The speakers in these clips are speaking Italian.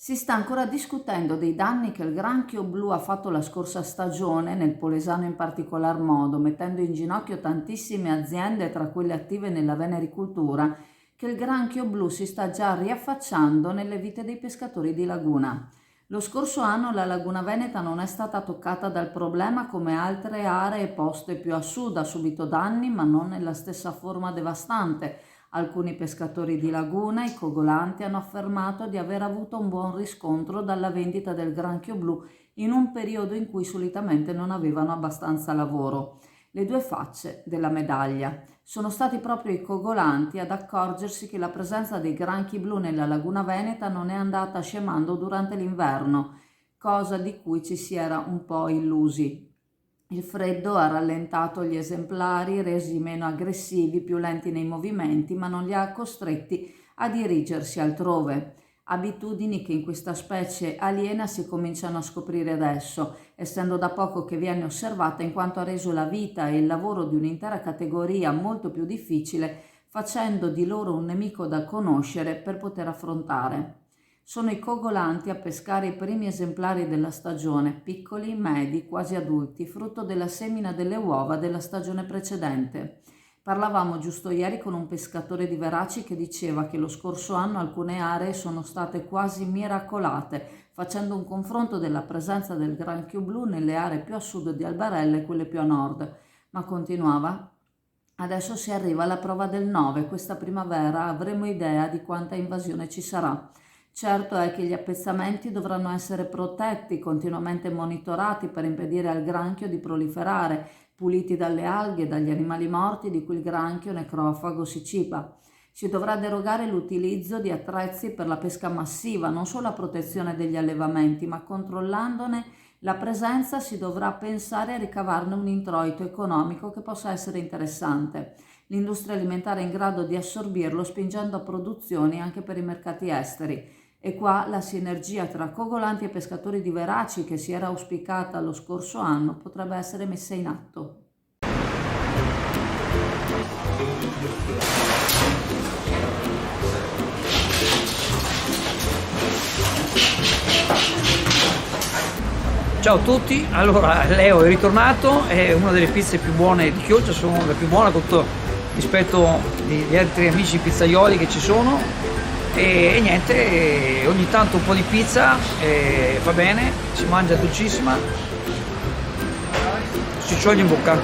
Si sta ancora discutendo dei danni che il granchio blu ha fatto la scorsa stagione, nel Polesano in particolar modo, mettendo in ginocchio tantissime aziende, tra quelle attive nella venericoltura, che il granchio blu si sta già riaffacciando nelle vite dei pescatori di laguna. Lo scorso anno la laguna veneta non è stata toccata dal problema come altre aree poste più a sud, ha subito danni ma non nella stessa forma devastante. Alcuni pescatori di laguna, i cogolanti, hanno affermato di aver avuto un buon riscontro dalla vendita del granchio blu in un periodo in cui solitamente non avevano abbastanza lavoro. Le due facce della medaglia. Sono stati proprio i cogolanti ad accorgersi che la presenza dei granchi blu nella laguna veneta non è andata scemando durante l'inverno, cosa di cui ci si era un po' illusi. Il freddo ha rallentato gli esemplari, resi meno aggressivi, più lenti nei movimenti, ma non li ha costretti a dirigersi altrove. Abitudini che in questa specie aliena si cominciano a scoprire adesso, essendo da poco che viene osservata in quanto ha reso la vita e il lavoro di un'intera categoria molto più difficile, facendo di loro un nemico da conoscere per poter affrontare. Sono i cogolanti a pescare i primi esemplari della stagione, piccoli, medi, quasi adulti, frutto della semina delle uova della stagione precedente. Parlavamo giusto ieri con un pescatore di Veraci che diceva che lo scorso anno alcune aree sono state quasi miracolate, facendo un confronto della presenza del granchio blu nelle aree più a sud di Albarella e quelle più a nord. Ma continuava: adesso si arriva alla prova del 9, questa primavera avremo idea di quanta invasione ci sarà. Certo è che gli appezzamenti dovranno essere protetti, continuamente monitorati per impedire al granchio di proliferare, puliti dalle alghe e dagli animali morti di cui il granchio necrofago si ciba. Si dovrà derogare l'utilizzo di attrezzi per la pesca massiva, non solo a protezione degli allevamenti, ma controllandone la presenza si dovrà pensare a ricavarne un introito economico che possa essere interessante. L'industria alimentare è in grado di assorbirlo spingendo a produzioni anche per i mercati esteri. E qua la sinergia tra cogolanti e pescatori di Veraci, che si era auspicata lo scorso anno, potrebbe essere messa in atto. Ciao a tutti, allora Leo è ritornato, è una delle pizze più buone di Chioggia, sono la più buona con tutto rispetto agli altri amici pizzaioli che ci sono. E niente, ogni tanto un po' di pizza fa bene, si mangia dolcissima, si scioglie in bocca.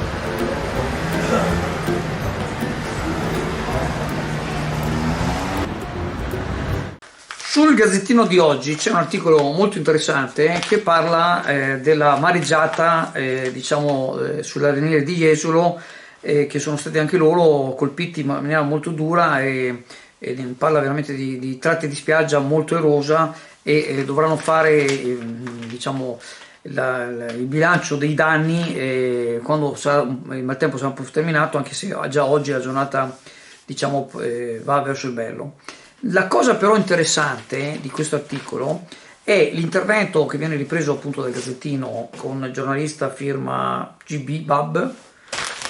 Sul Gazzettino di oggi c'è un articolo molto interessante che parla della mareggiata sull'arenile di Jesolo, che sono stati anche loro colpiti in maniera molto dura e parla veramente di tratte di spiaggia molto erosa e dovranno fare il bilancio dei danni quando il maltempo sarà un po' terminato, anche se già oggi la giornata va verso il bello. La cosa però interessante di questo articolo è l'intervento che viene ripreso appunto dal Gazzettino con il giornalista firma GB Bab,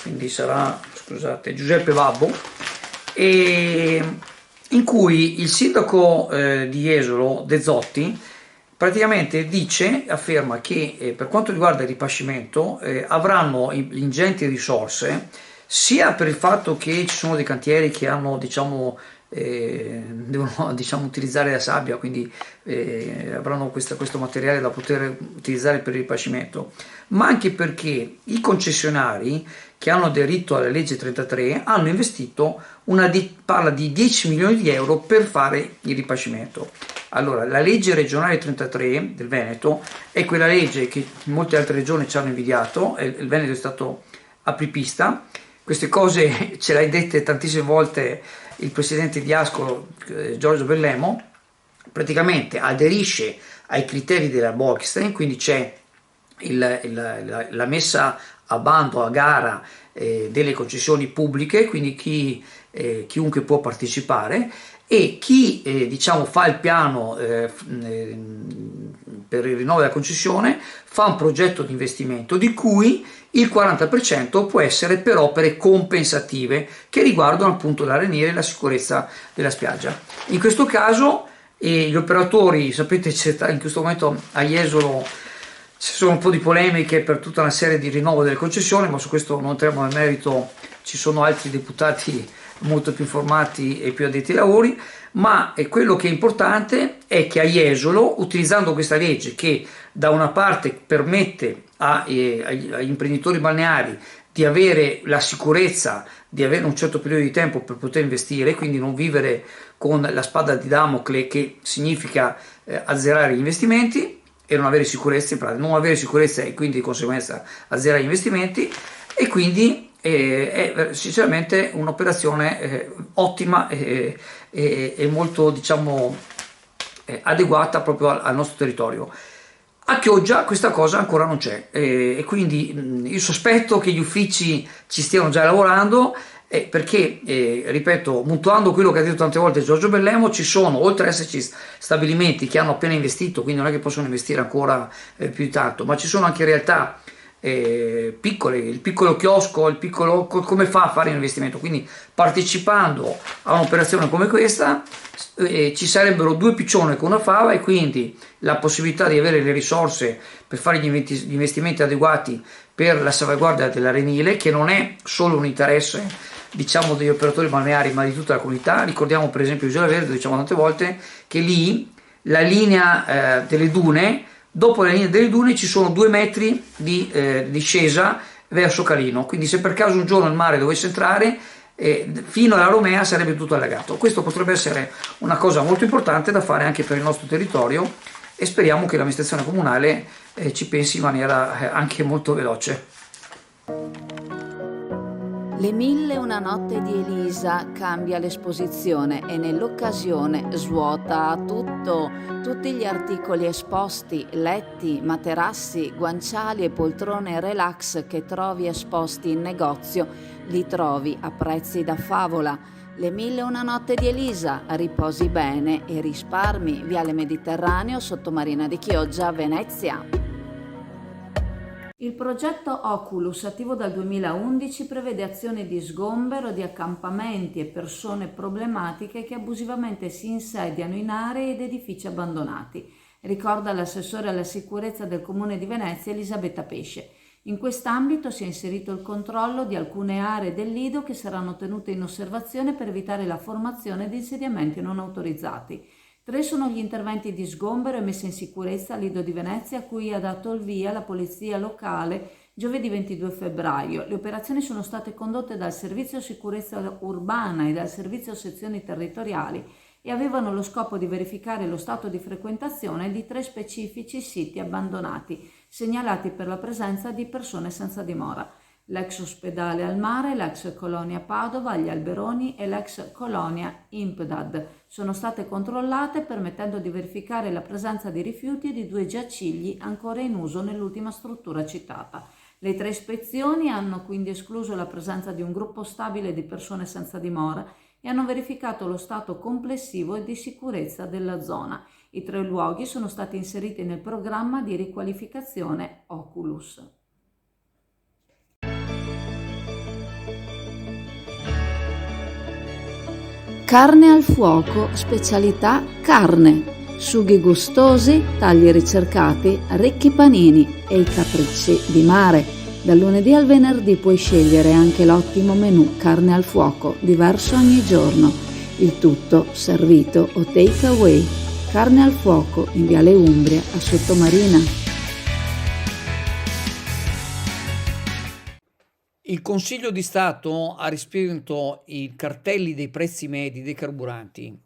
quindi sarà, scusate, Giuseppe Babbo, e in cui il sindaco di Jesolo, De Zotti, praticamente afferma che per quanto riguarda il ripascimento avranno ingenti risorse, sia per il fatto che ci sono dei cantieri che hanno devono utilizzare la sabbia, quindi avranno questo materiale da poter utilizzare per il ripascimento, ma anche perché i concessionari che hanno aderito alla legge 33 hanno investito parla di 10 milioni di euro per fare il ripascimento. Allora, la legge regionale 33 del Veneto è quella legge che molte altre regioni ci hanno invidiato, il Veneto è stato apripista. Queste cose ce l'hai dette tantissime volte il presidente di Ascolo, Giorgio Bellemo. Praticamente aderisce ai criteri della Bolkestein, quindi c'è la messa a bando, a gara delle concessioni pubbliche, quindi chiunque può partecipare, e chi fa il piano per il rinnovo della concessione fa un progetto di investimento di cui il 40% può essere per opere compensative che riguardano appunto l'arenile e la sicurezza della spiaggia. In questo caso e gli operatori, sapete, in questo momento a Jesolo ci sono un po' di polemiche per tutta una serie di rinnovo delle concessioni, ma su questo non entriamo nel merito, ci sono altri deputati molto più informati e più addetti ai lavori, ma quello che è importante è che a Jesolo, utilizzando questa legge che da una parte permette agli imprenditori balneari di avere la sicurezza di avere un certo periodo di tempo per poter investire, quindi non vivere con la spada di Damocle, che significa azzerare gli investimenti e non avere sicurezza, in pratica, non avere sicurezza e quindi di conseguenza azzerare gli investimenti, e quindi è sinceramente un'operazione ottima e molto, diciamo, adeguata proprio al nostro territorio. A Chioggia questa cosa ancora non c'è, e quindi io sospetto che gli uffici ci stiano già lavorando, perché, ripeto, mutuando quello che ha detto tante volte Giorgio Bellemo, ci sono, oltre ad esserci stabilimenti che hanno appena investito, quindi non è che possono investire ancora più di tanto, ma ci sono anche realtà piccole, il piccolo chiosco, come fa a fare un investimento? Quindi partecipando a un'operazione come questa ci sarebbero due piccioni con una fava, e quindi la possibilità di avere le risorse per fare gli investimenti adeguati per la salvaguardia dell'arenile, che non è solo un interesse, diciamo, degli operatori balneari, ma di tutta la comunità. Ricordiamo per esempio Isola Verde, diciamo tante volte che lì la linea delle dune, dopo la linea delle dune ci sono 2 metri di discesa verso Calino, quindi se per caso un giorno il mare dovesse entrare, fino alla Romea sarebbe tutto allagato. Questo potrebbe essere una cosa molto importante da fare anche per il nostro territorio, e speriamo che l'amministrazione comunale ci pensi in maniera anche molto veloce. Le 1001 notte di Elisa cambia l'esposizione e nell'occasione svuota tutto. Tutti gli articoli esposti, letti, materassi, guanciali e poltrone relax che trovi esposti in negozio, li trovi a prezzi da favola. Le 1001 notte di Elisa, riposi bene e risparmi. Viale Mediterraneo, Sottomarina di Chioggia, Venezia. Il progetto Oculus, attivo dal 2011, prevede azioni di sgombero di accampamenti e persone problematiche che abusivamente si insediano in aree ed edifici abbandonati, ricorda l'assessore alla sicurezza del Comune di Venezia Elisabetta Pesce. In quest'ambito si è inserito il controllo di alcune aree del Lido che saranno tenute in osservazione per evitare la formazione di insediamenti non autorizzati. 3 sono gli interventi di sgombero e messa in sicurezza al Lido di Venezia a cui ha dato il via la polizia locale giovedì 22 febbraio. Le operazioni sono state condotte dal Servizio Sicurezza Urbana e dal Servizio Sezioni Territoriali e avevano lo scopo di verificare lo stato di frequentazione di 3 specifici siti abbandonati, segnalati per la presenza di persone senza dimora: l'ex ospedale al mare, l'ex colonia Padova agli Alberoni e l'ex colonia Impdad. Sono state controllate permettendo di verificare la presenza di rifiuti e di 2 giacigli ancora in uso nell'ultima struttura citata. Le 3 ispezioni hanno quindi escluso la presenza di un gruppo stabile di persone senza dimora e hanno verificato lo stato complessivo e di sicurezza della zona. I 3 luoghi sono stati inseriti nel programma di riqualificazione Oculus. Carne al fuoco, specialità carne, sughi gustosi, tagli ricercati, ricchi panini e i capricci di mare. Dal lunedì al venerdì puoi scegliere anche l'ottimo menù carne al fuoco, diverso ogni giorno. Il tutto servito o take away. Carne al fuoco in Viale Umbria a Sottomarina. Il Consiglio di Stato ha rispinto i cartelli dei prezzi medi dei carburanti.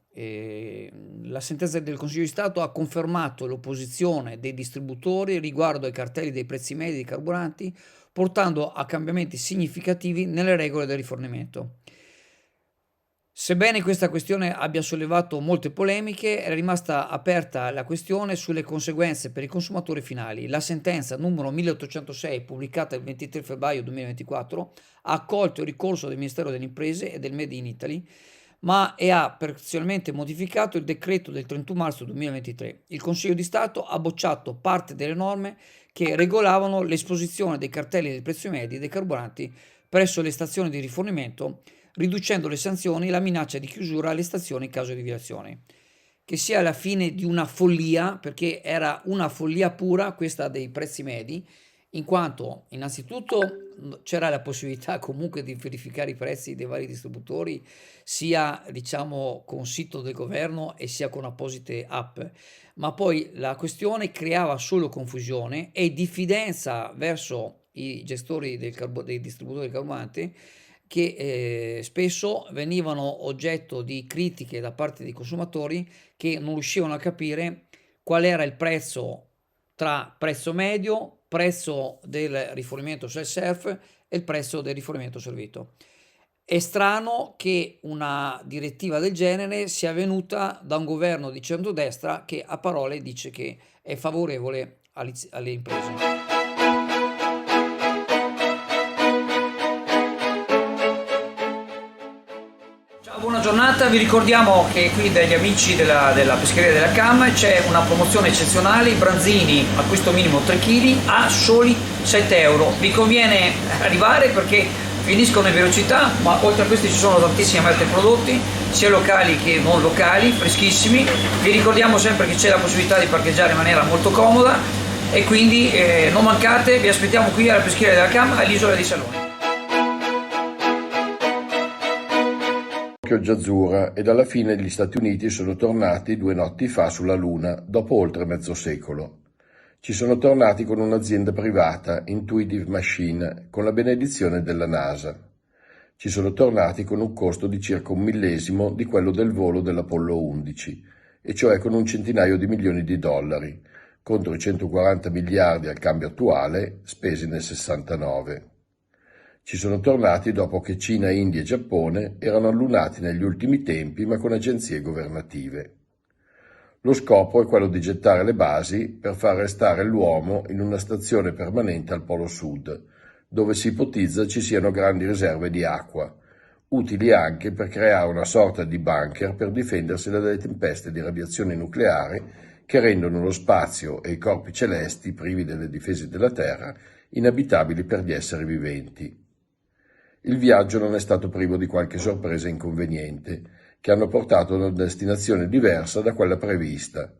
La sentenza del Consiglio di Stato ha confermato l'opposizione dei distributori riguardo ai cartelli dei prezzi medi dei carburanti, portando a cambiamenti significativi nelle regole del rifornimento. Sebbene questa questione abbia sollevato molte polemiche, è rimasta aperta la questione sulle conseguenze per i consumatori finali. La sentenza numero 1806, pubblicata il 23 febbraio 2024, ha accolto il ricorso del Ministero delle Imprese e del Made in Italy, ma ha parzialmente modificato il decreto del 31 marzo 2023. Il Consiglio di Stato ha bocciato parte delle norme che regolavano l'esposizione dei cartelli del prezzo medi dei carburanti presso le stazioni di rifornimento, riducendo le sanzioni e la minaccia di chiusura alle stazioni in caso di violazione. che sia la fine di una follia, perché era una follia pura questa dei prezzi medi, in quanto innanzitutto c'era la possibilità comunque di verificare i prezzi dei vari distributori, sia diciamo con sito del governo e sia con apposite app, ma poi la questione creava solo confusione e diffidenza verso i gestori dei distributori del carburante, che spesso venivano oggetto di critiche da parte dei consumatori che non riuscivano a capire qual era il prezzo tra prezzo medio, prezzo del rifornimento self-serve e il prezzo del rifornimento servito. È strano che una direttiva del genere sia venuta da un governo di centrodestra che a parole dice che è favorevole alle imprese. Ciao, buona giornata, vi ricordiamo che qui dagli amici della pescheria della CAM c'è una promozione eccezionale, i branzini acquisto minimo 3 kg a soli 7 euro. Vi conviene arrivare perché finiscono in velocità, ma oltre a questi ci sono tantissimi altri prodotti, sia locali che non locali, freschissimi. Vi ricordiamo sempre che c'è la possibilità di parcheggiare in maniera molto comoda e quindi non mancate, vi aspettiamo qui alla pescheria della CAM all'isola di Salone. Azzurra ed alla fine gli Stati Uniti sono tornati 2 notti fa sulla Luna, dopo oltre mezzo secolo. Ci sono tornati con un'azienda privata, Intuitive Machines, con la benedizione della NASA. Ci sono tornati con un costo di circa 1/1000 di quello del volo dell'Apollo 11, e cioè con un centinaio di milioni di dollari, contro i 140 miliardi al cambio attuale spesi nel 69. Ci sono tornati dopo che Cina, India e Giappone erano allunati negli ultimi tempi, ma con agenzie governative. Lo scopo è quello di gettare le basi per far restare l'uomo in una stazione permanente al Polo Sud, dove si ipotizza ci siano grandi riserve di acqua, utili anche per creare una sorta di bunker per difendersi dalle tempeste di radiazione nucleare che rendono lo spazio e i corpi celesti, privi delle difese della Terra, inabitabili per gli esseri viventi. Il viaggio non è stato privo di qualche sorpresa inconveniente, che hanno portato a una destinazione diversa da quella prevista.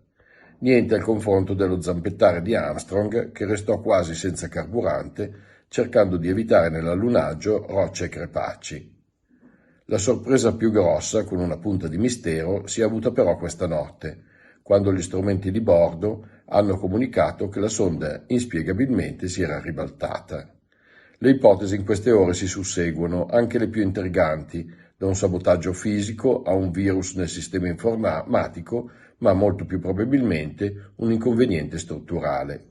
Niente al confronto dello zampettare di Armstrong, che restò quasi senza carburante, cercando di evitare nell'allunaggio rocce e crepacci. La sorpresa più grossa, con una punta di mistero, si è avuta però questa notte, quando gli strumenti di bordo hanno comunicato che la sonda inspiegabilmente si era ribaltata. Le ipotesi in queste ore si susseguono, anche le più intriganti, da un sabotaggio fisico a un virus nel sistema informatico, ma molto più probabilmente un inconveniente strutturale.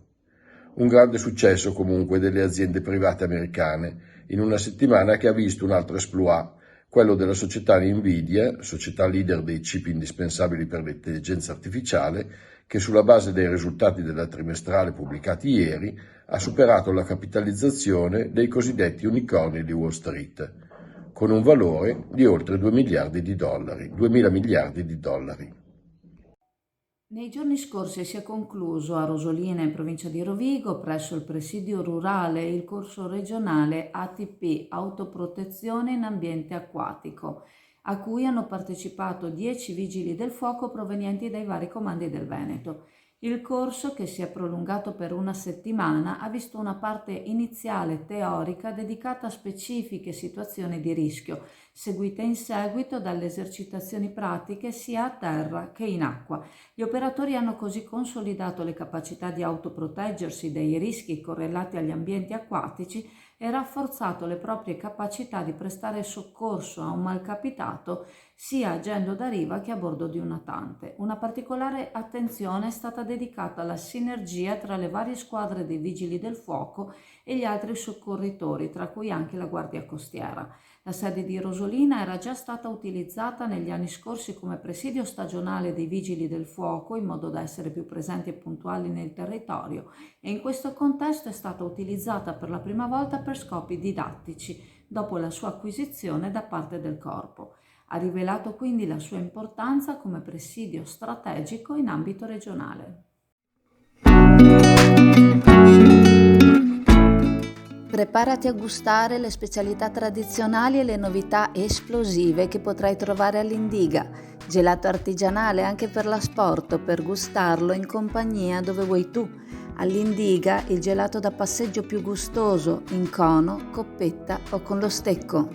Un grande successo comunque delle aziende private americane, in una settimana che ha visto un altro exploit, quello della società Nvidia, società leader dei chip indispensabili per l'intelligenza artificiale, che sulla base dei risultati della trimestrale pubblicati ieri ha superato la capitalizzazione dei cosiddetti unicorni di Wall Street, con un valore di oltre 2 miliardi di dollari, 2000 miliardi di dollari. Nei giorni scorsi si è concluso a Rosolina, in provincia di Rovigo, presso il presidio rurale, il corso regionale ATP Autoprotezione in ambiente acquatico, a cui hanno partecipato 10 vigili del fuoco provenienti dai vari comandi del Veneto. Il corso, che si è prolungato per una settimana, ha visto una parte iniziale teorica dedicata a specifiche situazioni di rischio, seguite in seguito dalle esercitazioni pratiche sia a terra che in acqua. Gli operatori hanno così consolidato le capacità di autoproteggersi dai rischi correlati agli ambienti acquatici e rafforzato le proprie capacità di prestare soccorso a un malcapitato sia agendo da riva che a bordo di un natante. Una particolare attenzione è stata dedicata alla sinergia tra le varie squadre dei vigili del fuoco e gli altri soccorritori, tra cui anche la Guardia Costiera. La sede di Rosolina era già stata utilizzata negli anni scorsi come presidio stagionale dei vigili del fuoco, in modo da essere più presenti e puntuali nel territorio, e in questo contesto è stata utilizzata per la prima volta per scopi didattici, dopo la sua acquisizione da parte del Corpo. Ha rivelato quindi la sua importanza come presidio strategico in ambito regionale. Preparati a gustare le specialità tradizionali e le novità esplosive che potrai trovare all'Indiga. Gelato artigianale anche per l'asporto, per gustarlo in compagnia dove vuoi tu. All'Indiga il gelato da passeggio più gustoso, in cono, coppetta o con lo stecco.